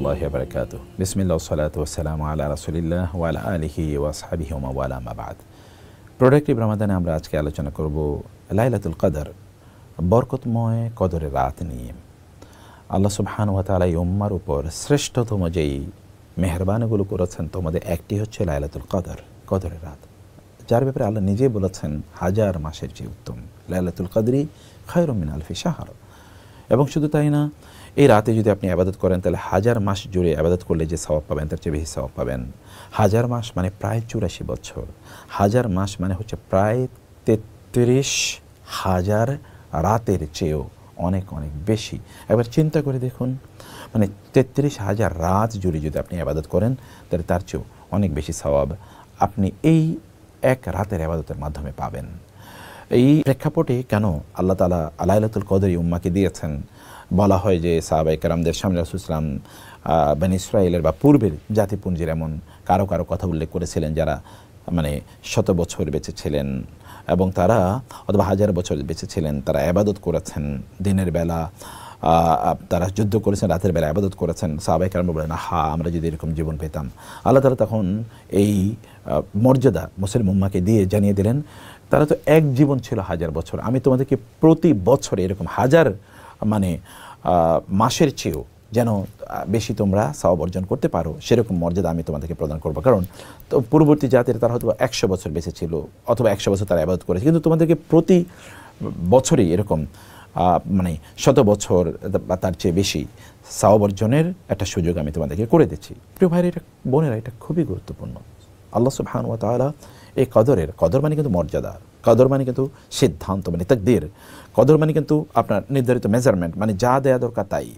রহমতুল্লাহি ওয়া বারাকাতুহু। বিসমিল্লাহ ওয়াসসালাতু ওয়াসসালামু আলা রাসূলিল্লাহ ওয়া আলা আলিহি ওয়া আসহাবিহি ওয়া মাওয়ালা আম্মা বা'দ। প্রোডাক্টিভ রমাদানে আমরা আজকে আলোচনা করব লাইলাতুল কদর, বরকতময় কদরের রাত নিয়ে। আল্লাহ সুবহানাহু ওয়া তাআলা এই উম্মার উপর শ্রেষ্ঠতম যেই মেহেরবানিগুলো করেছেন তোমাদের একটি হচ্ছে লাইলাতুল কদর, কদরের রাত, যার ব্যাপারে আল্লাহ নিজেই বলেছেন হাজার মাসের চেয়ে উত্তম। লাইলাতুল কদরি খায়রুম মিন আলফি শাহর। এবং শুধু তাই না, এই রাতে যদি আপনি আবাদত করেন তাহলে হাজার মাস জুড়ে আবাদত করলে যে সওয়াব পাবেন তার চেয়ে বেশি সওয়াব পাবেন। হাজার মাস মানে প্রায় 84 বছর, হাজার মাস মানে হচ্ছে প্রায় 33,000 রাতের চেয়েও অনেক অনেক বেশি। একবার চিন্তা করে দেখুন, মানে 33,000 রাত জুড়ে যদি আপনি আবাদত করেন তাহলে তার চেয়েও অনেক বেশি সওয়াব আপনি এই এক রাতের আবাদতের মাধ্যমে পাবেন। এই প্রেক্ষাপটে কেন আল্লাহ তাআলা লাইলাতুল কদর উম্মাকে দিয়েছেন? বলা হয় যে সাহাবায়ে কেরামদের সামনে রাসূল সাল্লাল্লাহু আলাইহি ওয়াসাল্লাম বনী ইসরাঈলের বা পূর্বের জাতিপুঞ্জের এমন কারো কারো কথা উল্লেখ করেছিলেন যারা মানে 100 বছর বেঁচে ছিলেন এবং তারা অথবা 1000 বছর বেঁচে ছিলেন, তারা ইবাদত করেছেন দিনের বেলা, তারা যুদ্ধ করেছেন, রাতের বেলা ইবাদত করেছেন। সাহাবায়ে কেরাম বলেন, হা আমরা যদি এরকম জীবন পেতাম। আল্লাহ তাআলা তখন এই মর্যাদা মুসলিম উম্মাকে দিয়ে জানিয়ে দিলেন, তারা তো এক জীবন ছিল 1000 বছর, আমি তোমাদেরকে প্রতি বছরে এরকম হাজার মানে মাসের চেয়েও যেন বেশি তোমরা সওয়াব অর্জন করতে পারো সেরকম মর্যাদা আমি তোমাদেরকে প্রদান করবো। কারণ তো পূর্ববর্তী জাতির তারা হয়তো 100 বছর বেঁচে ছিল অথবা 100 বছর তারা ইবাদত করেছে, কিন্তু তোমাদেরকে প্রতি বছরই এরকম মানে 100 বছর বা তার চেয়ে বেশি সওয়াব অর্জনের একটা সুযোগ আমি তোমাদেরকে করে দিচ্ছি। প্রিয় ভাইরা, এটা বোনেরা, এটা খুবই গুরুত্বপূর্ণ। আল্লাহ সুবহানাহু ওয়া তাআলা এই কদর মানে কিন্তু মর্যাদা, কদর মানে কিন্তু সিদ্ধান্ত, মানে তাকদীর, কদর মানে কিন্তু আপনার নির্ধারিত মেজারমেন্ট, মানে যা দেয়া দরকার তাই।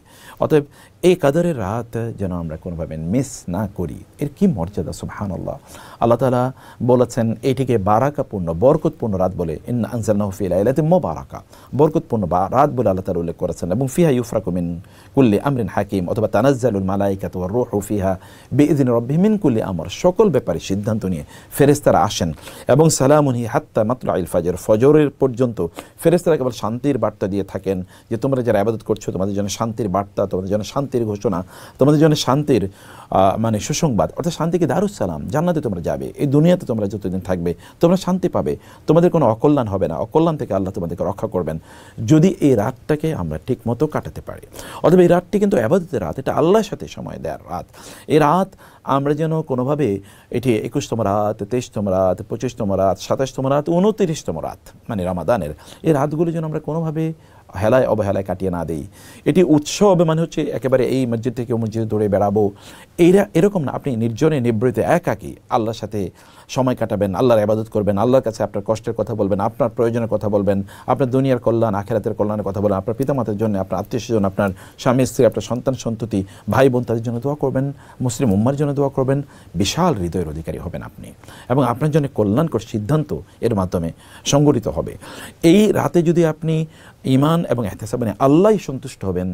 অতএব এই কদরের রাত যেন আমরা কোনোভাবে মিস না করি। এর কি মর্যাদা, সুবহানাল্লাহ। আল্লাহ তাআলা বলেছেন এটিকে বারাকাপূর্ণ, বরকতপূর্ণ রাত বলে, ইন্না আনজালনাহু ফি লাইলাতিন মুবারাকা, বরকতপূর্ণ রাত বলে আল্লাহ তাআলা উল্লেখ করেছেন। এবং ফিহা ইউফরাকু মিন কুল্লি আমরিন হাকিম অথবা তানাজ্জালুল মালাইকাতু ওয়ার রূহু ফিহা বিইذনি রাব্বিহিম মিন কুল্লি আমর, সকল ব্যাপারে সিদ্ধান্ত নিয়ে ফেরেশতারা আসেন। এবং সালামুন হিয়া হাত্তা মাতলাইল ফাজর, ফজরের পর্যন্ত ফেরেশতারা কেবল শান্তির বার্তা দিয়ে থাকেন যে তোমরা যারা ইবাদত করছো তোমাদের জন্য শান্তির বার্তা, তোমাদের জন্য শান্তির ঘোষণা, তোমাদের জন্য শান্তির মানে সুসংবাদ, অর্থাৎ শান্তিকে দারুস সালাম, জান্নাতে তোমরা যাবে, এই দুনিয়াতে তোমরা যতদিন থাকবে তোমরা শান্তি পাবে, তোমাদের কোনো অকল্যাণ হবে না, অকল্যাণ থেকে আল্লাহ তোমাদেরকে রক্ষা করবেন যদি এই রাতটাকে আমরা ঠিক মতো কাটাতে পারি। অথবা এই রাতটি কিন্তু ইবাদতের রাত, এটা আল্লাহর সাথে সময় দেওয়ার রাত। এই রাত আমরা যেন কোনোভাবে এটি 21তম রাত, 23তম রাত, 25তম রাত, 27তম রাত, 29তম রাত মানে রমাদানের এই রাতগুলো যেন আমরা কোনোভাবে হেলায় অবহেলায় কাটিয়ে না দেই। এটি উৎসব মানে হচ্ছে একেবারে এই মসজিদ থেকে ও মসজিদে দৌড়ে বেড়াবো এরকম না। আপনি নির্জনে নিবৃতে একাকী আল্লাহর সাথে সময় কাটাবেন, আল্লাহর ইবাদত করবেন, আল্লাহর কাছে আপনার কষ্টের কথা বলবেন, আপনার প্রয়োজনের কথা বলবেন, আপনার দুনিয়ার কল্যাণ আখিরাতের কল্যাণের কথা বলবেন, আপনার পিতামাতার জন্য, আপনার আত্মীয়স্বজন, আপনার স্বামী স্ত্রী, আপনার সন্তান সন্ততি, ভাই বোন তাদের জন্য দোয়া করবেন, মুসলিম উম্মার জন্য দোয়া করবেন। বিশাল হৃদয়ের অধিকারী হবেন আপনি এবং আপনার জন্য কল্যাণকর সিদ্ধান্ত এর মাধ্যমে সংগঠিত হবে। এই রাতে যদি আপনি ঈমান এবং ইহতিসাব মানে আল্লাহই সন্তুষ্ট হবেন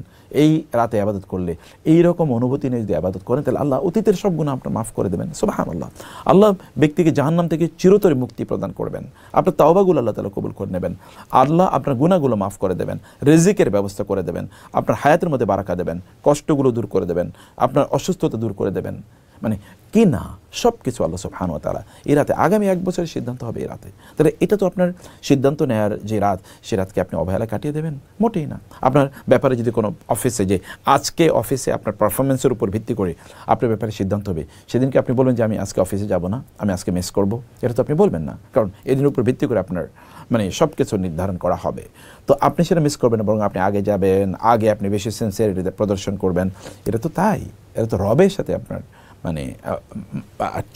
এই রাতে ইবাদত করলে, এই রকম অনুভূতি নিয়ে যদি ইবাদত করেন তাহলে আল্লাহ অতীতের সব গুনাহ আপনার মাফ করে দেবেন। সুবহানাল্লাহ। আল্লাহ ব্যক্তিকে জাহান্নাম থেকে চিরতরে মুক্তি প্রদান করবেন, আপনার তাওবাগুলো আল্লাহ তাআলা কবুল করে নেবেন, আল্লাহ আপনার গুনাহগুলো মাফ করে দেবেন, রিজিকের ব্যবস্থা করে দেবেন, আপনার হায়াতের মধ্যে বারাকা দেবেন, কষ্টগুলো দূর করে দেবেন, আপনার অসুস্থতা দূর করে দেবেন, মানে কি না সব কিছু আল্লাহ সুবহানাহু ওয়া তাআলা এই রাতে, আগামী 1 বছরের সিদ্ধান্ত হবে এই রাতে। তাহলে এটা তো আপনার সিদ্ধান্ত নেওয়ার যে রাত, সে রাতকে আপনি অবহেলা কাটিয়ে দেবেন? মোটেই না। আপনার ব্যাপারে যদি কোনো অফিসে যে আজকে অফিসে আপনার পারফরমেন্সের উপর ভিত্তি করে আপনার ব্যাপারে সিদ্ধান্ত হবে, সেদিনকে আপনি বলবেন যে আমি আজকে অফিসে যাব না, আমি আজকে মিস করব, এটা তো আপনি বলবেন না, কারণ এদিনের উপর ভিত্তি করে আপনার মানে সব কিছু নির্ধারণ করা হবে। তো আপনি সেটা মিস করবেন না, বরং আপনি আগে যাবেন, আগে আপনি বেশি সিনসিয়ারিটি প্রদর্শন করবেন। এটা তো তাই, এটা তো রবের সাথে আপনার মানে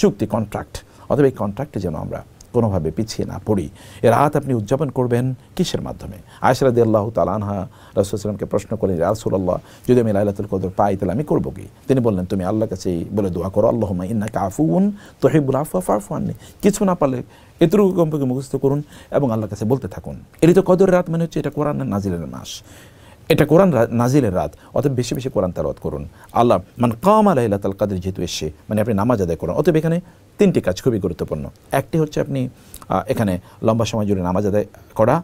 চুক্তি, কন্ট্রাক্ট। অথবা এই কন্ট্রাক্টে যেন আমরা কোনোভাবে পিছিয়ে না পড়ি। এ রাত আপনি উদযাপন করবেন কিসের মাধ্যমে? আয়েশা রাদিয়াল্লাহু তাআলা আনহা রাসূল সাল্লাল্লাহু আলাইহি ওয়াসাল্লামকে প্রশ্ন করলেন, ইয়া রাসূলুল্লাহ, যদি আমি লাইলাতুল কদর পাই তাহলে আমি করব কি? তিনি বললেন, তুমি আল্লাহর কাছে বলে দোয়া করো, আল্লাহুম্মা ইন্নাকা আফুউন তুহিব্বুল আফওয়া ফা'ফু আন্নি। কিছু না পারলে এতটুকু কমপক্ষে মুখস্থ করুন এবং আল্লাহর কাছে বলতে থাকুন। এটি তো কদরের রাত, মানে হচ্ছে এটা কোরআনের নাজিলের মাস। এটা কোরআন নাজিলের রাত, অতএব বেশি বেশি কোরআন তেলাওয়াত করুন। আল্লাহ মান কামা লাইলাতুল কদর যেহেতু এসছে, মানে আপনি নামাজ আদায় করুন। অতএব এখানে তিনটি কাজ খুবই গুরুত্বপূর্ণ। একটি হচ্ছে আপনি এখানে লম্বা সময় জুড়ে নামাজ আদায় করা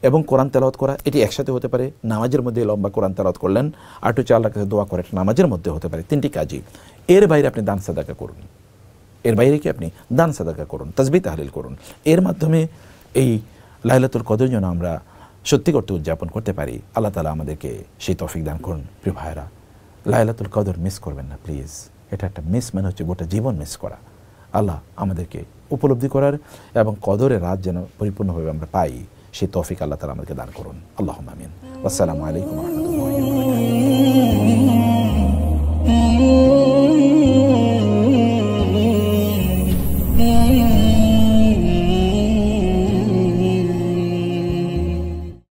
এবং কোরআন তেলাওয়াত করা, এটি একসাথে হতে পারে। নামাজের মধ্যে লম্বা কোরআন তেলাওয়াত করলেন, আর একটু আল্লাহর কাছে দোয়া করে নামাজের মধ্যে হতে পারে। তিনটি কাজই। এর বাইরে আপনি দান সাদাকা করুন, এর বাইরে কি আপনি দান সাদাকা করুন, তাসবিহ তাহলিল করুন। এর মাধ্যমে এই লাইলাতুল কদর যেন আমরা সত্যি করতে উদযাপন করতে পারি। আল্লাহ তাআলা আমাদেরকে সেই তৌফিক দান করুন। প্রিয় ভাইরা, লাইলাতুল কদর মিস করবেন না প্লিজ। এটা একটা মিস মানে হচ্ছে গোটা জীবন মিস করা। আল্লাহ আমাদেরকে উপলব্ধি করার এবং কদরের রাত যেন পরিপূর্ণভাবে আমরা পাই, সেই তৌফিক আল্লাহ তাআলা আমাদেরকে দান করুন। আল্লাহুম্মা আমিন। আসসালামু আলাইকুম।